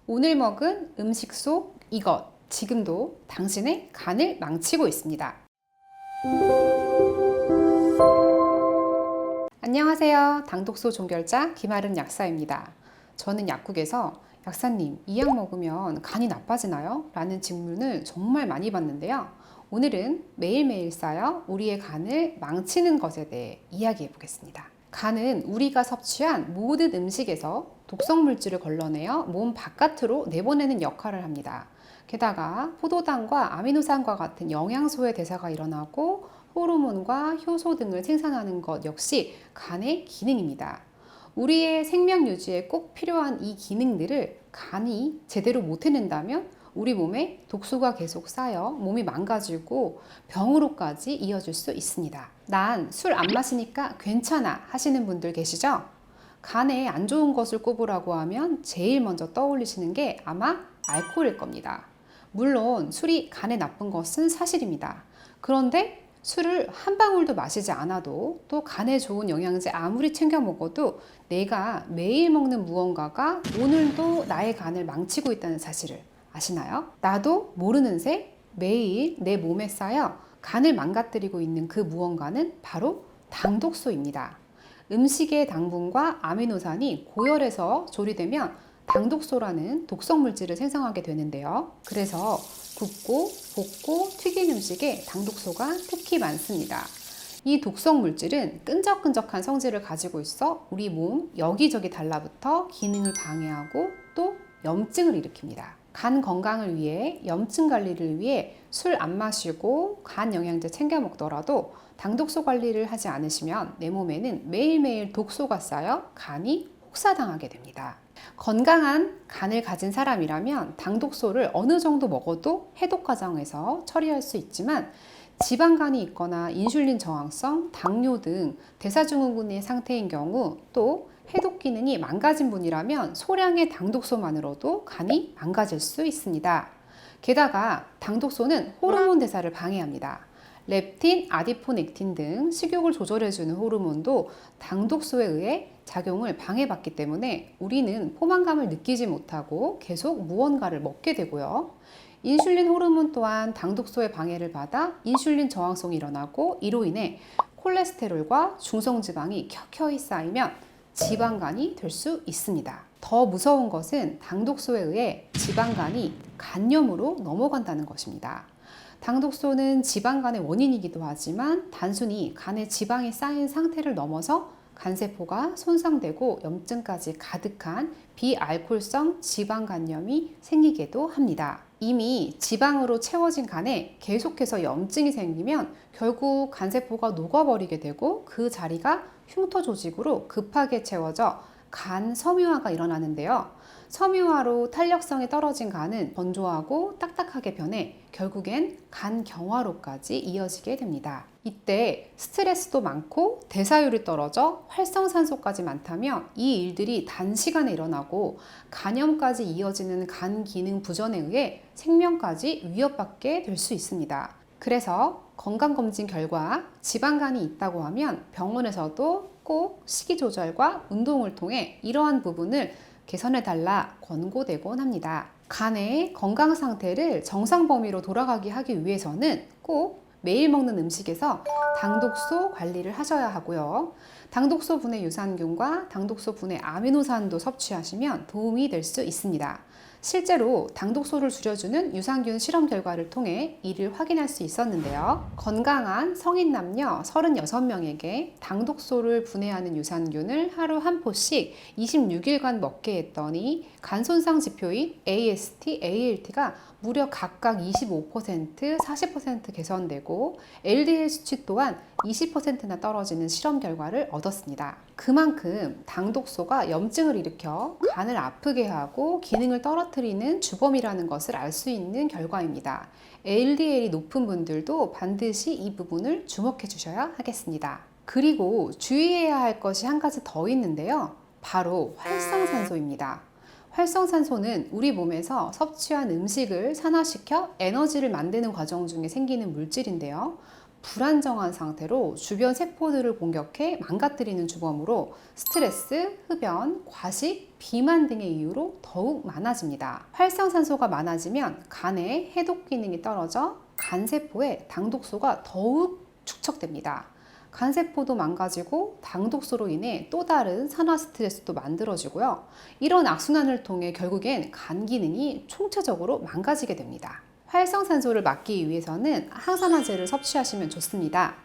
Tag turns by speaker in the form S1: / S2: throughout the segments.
S1: 오늘 먹은 음식 속 이것, 지금도 당신의 간을 망치고 있습니다. 안녕하세요. 당독소 종결자 김아름 약사입니다. 저는 약국에서 약사님, 이 약 먹으면 간이 나빠지나요? 라는 질문을 정말 많이 받는데요. 오늘은 매일매일 쌓여 우리의 간을 망치는 것에 대해 이야기해 보겠습니다. 간은 우리가 섭취한 모든 음식에서 독성 물질을 걸러내어 몸 바깥으로 내보내는 역할을 합니다. 게다가 포도당과 아미노산과 같은 영양소의 대사가 일어나고 호르몬과 효소 등을 생산하는 것 역시 간의 기능입니다. 우리의 생명 유지에 꼭 필요한 이 기능들을 간이 제대로 못 해낸다면 우리 몸에 독소가 계속 쌓여 몸이 망가지고 병으로까지 이어질 수 있습니다. 난 술 안 마시니까 괜찮아 하시는 분들 계시죠? 간에 안 좋은 것을 꼽으라고 하면 제일 먼저 떠올리시는 게 아마 알코올일 겁니다. 물론 술이 간에 나쁜 것은 사실입니다. 그런데 술을 한 방울도 마시지 않아도 또 간에 좋은 영양제 아무리 챙겨 먹어도 내가 매일 먹는 무언가가 오늘도 나의 간을 망치고 있다는 사실을 아시나요? 나도 모르는 새 매일 내 몸에 쌓여 간을 망가뜨리고 있는 그 무언가는 바로 당독소입니다. 음식의 당분과 아미노산이 고열해서 조리되면 당독소라는 독성 물질을 생성하게 되는데요. 그래서 굽고 볶고 튀긴 음식에 당독소가 특히 많습니다. 이 독성 물질은 끈적끈적한 성질을 가지고 있어 우리 몸 여기저기 달라붙어 기능을 방해하고 또 염증을 일으킵니다. 간 건강을 위해 염증 관리를 위해 술 안 마시고 간 영양제 챙겨 먹더라도 당독소 관리를 하지 않으시면 내 몸에는 매일매일 독소가 쌓여 간이 혹사당하게 됩니다. 건강한 간을 가진 사람이라면 당독소를 어느 정도 먹어도 해독 과정에서 처리할 수 있지만 지방간이 있거나 인슐린 저항성, 당뇨 등 대사증후군의 상태인 경우 또 해독 기능이 망가진 분이라면 소량의 당독소만으로도 간이 망가질 수 있습니다. 게다가 당독소는 호르몬 대사를 방해합니다. 렙틴, 아디포넥틴 등 식욕을 조절해주는 호르몬도 당독소에 의해 작용을 방해받기 때문에 우리는 포만감을 느끼지 못하고 계속 무언가를 먹게 되고요. 인슐린 호르몬 또한 당독소의 방해를 받아 인슐린 저항성이 일어나고 이로 인해 콜레스테롤과 중성지방이 켜켜이 쌓이면 지방간이 될 수 있습니다. 더 무서운 것은 당독소에 의해 지방간이 간염으로 넘어간다는 것입니다. 당독소는 지방간의 원인이기도 하지만 단순히 간에 지방이 쌓인 상태를 넘어서 간세포가 손상되고 염증까지 가득한 비알코올성 지방간염이 생기기도 합니다. 이미 지방으로 채워진 간에 계속해서 염증이 생기면 결국 간세포가 녹아버리게 되고 그 자리가 흉터 조직으로 급하게 채워져 간 섬유화가 일어나는데요. 섬유화로 탄력성이 떨어진 간은 건조하고 딱딱하게 변해 결국엔 간경화로까지 이어지게 됩니다. 이때 스트레스도 많고 대사율이 떨어져 활성산소까지 많다면 이 일들이 단시간에 일어나고 간염까지 이어지는 간 기능 부전에 의해 생명까지 위협받게 될 수 있습니다. 그래서 건강검진 결과 지방간이 있다고 하면 병원에서도 꼭 식이 조절과 운동을 통해 이러한 부분을 개선해달라 권고되곤 합니다. 간의 건강 상태를 정상 범위로 돌아가게 하기 위해서는 꼭 매일 먹는 음식에서 당독소 관리를 하셔야 하고요. 당독소 분해 유산균과 당독소 분해 아미노산도 섭취하시면 도움이 될 수 있습니다. 실제로 당독소를 줄여주는 유산균 실험 결과를 통해 이를 확인할 수 있었는데요. 건강한 성인 남녀 36명에게 당독소를 분해하는 유산균을 하루 한 포씩 26일간 먹게 했더니 간 손상 지표인 AST, ALT가 무려 각각 25%, 40% 개선되고 LDL 수치 또한 20%나 떨어지는 실험 결과를 얻었습니다. 그만큼 당독소가 염증을 일으켜 간을 아프게 하고 기능을 떨어뜨리는 주범이라는 것을 알 수 있는 결과입니다. LDL이 높은 분들도 반드시 이 부분을 주목해 주셔야 하겠습니다. 그리고 주의해야 할 것이 한 가지 더 있는데요. 바로 활성산소입니다. 활성산소는 우리 몸에서 섭취한 음식을 산화시켜 에너지를 만드는 과정 중에 생기는 물질인데요. 불안정한 상태로 주변 세포들을 공격해 망가뜨리는 주범으로 스트레스, 흡연, 과식, 비만 등의 이유로 더욱 많아집니다. 활성산소가 많아지면 간의 해독 기능이 떨어져 간세포에 당독소가 더욱 축적됩니다. 간세포도 망가지고 당독소로 인해 또 다른 산화 스트레스도 만들어지고요. 이런 악순환을 통해 결국엔 간 기능이 총체적으로 망가지게 됩니다. 활성산소를 막기 위해서는 항산화제를 섭취하시면 좋습니다.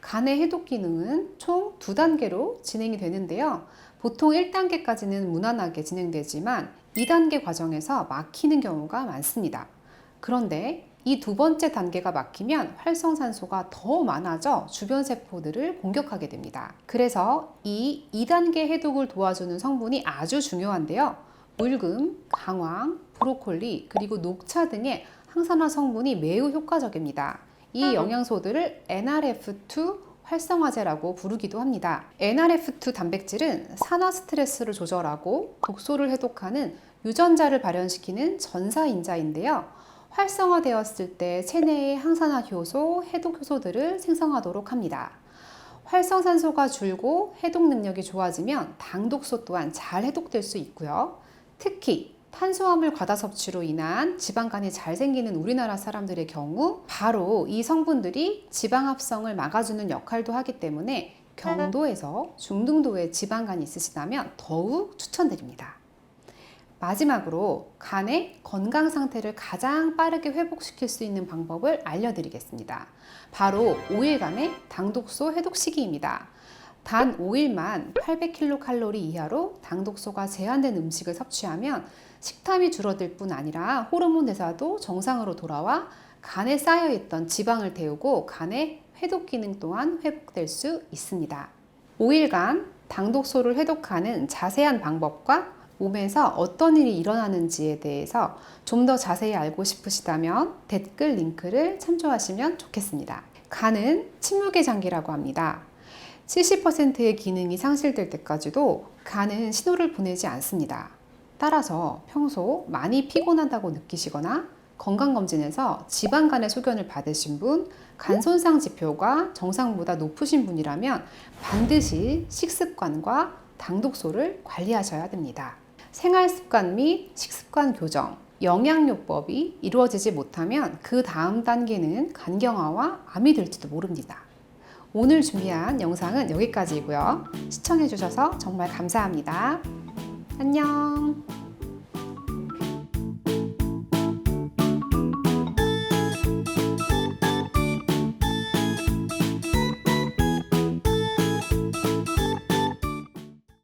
S1: 간의 해독 기능은 총 2단계로 진행이 되는데요. 보통 1단계까지는 무난하게 진행되지만 2단계 과정에서 막히는 경우가 많습니다. 그런데 이 2번째 단계가 막히면 활성산소가 더 많아져 주변 세포들을 공격하게 됩니다. 그래서 이 2단계 해독을 도와주는 성분이 아주 중요한데요. 물금, 강황, 브로콜리, 그리고 녹차 등의 항산화 성분이 매우 효과적입니다. 이 영양소들을 NRF2 활성화제라고 부르기도 합니다. NRF2 단백질은 산화 스트레스를 조절하고 독소를 해독하는 유전자를 발현시키는 전사인자인데요. 활성화되었을 때 체내의 항산화 효소, 해독 효소들을 생성하도록 합니다. 활성산소가 줄고 해독 능력이 좋아지면 당독소 또한 잘 해독될 수 있고요. 특히 탄수화물 과다 섭취로 인한 지방간이 잘 생기는 우리나라 사람들의 경우 바로 이 성분들이 지방 합성을 막아주는 역할도 하기 때문에 경도에서 중등도의 지방간이 있으시다면 더욱 추천드립니다. 마지막으로 간의 건강 상태를 가장 빠르게 회복시킬 수 있는 방법을 알려드리겠습니다. 바로 5일간의 당독소 해독 시기입니다. 단 5일만 800kcal 이하로 당독소가 제한된 음식을 섭취하면 식탐이 줄어들 뿐 아니라 호르몬 대사도 정상으로 돌아와 간에 쌓여있던 지방을 태우고 간의 해독 기능 또한 회복될 수 있습니다. 5일간 당독소를 해독하는 자세한 방법과 몸에서 어떤 일이 일어나는지에 대해서 좀 더 자세히 알고 싶으시다면 댓글 링크를 참조하시면 좋겠습니다. 간은 침묵의 장기라고 합니다. 70%의 기능이 상실될 때까지도 간은 신호를 보내지 않습니다. 따라서 평소 많이 피곤하다고 느끼시거나 건강검진에서 지방간의 소견을 받으신 분, 간 손상 지표가 정상보다 높으신 분이라면 반드시 식습관과 당독소를 관리하셔야 됩니다. 생활습관 및 식습관 교정, 영양요법이 이루어지지 못하면 그 다음 단계는 간경화와 암이 될지도 모릅니다. 오늘 준비한 영상은 여기까지이고요. 시청해주셔서 정말 감사합니다. 안녕.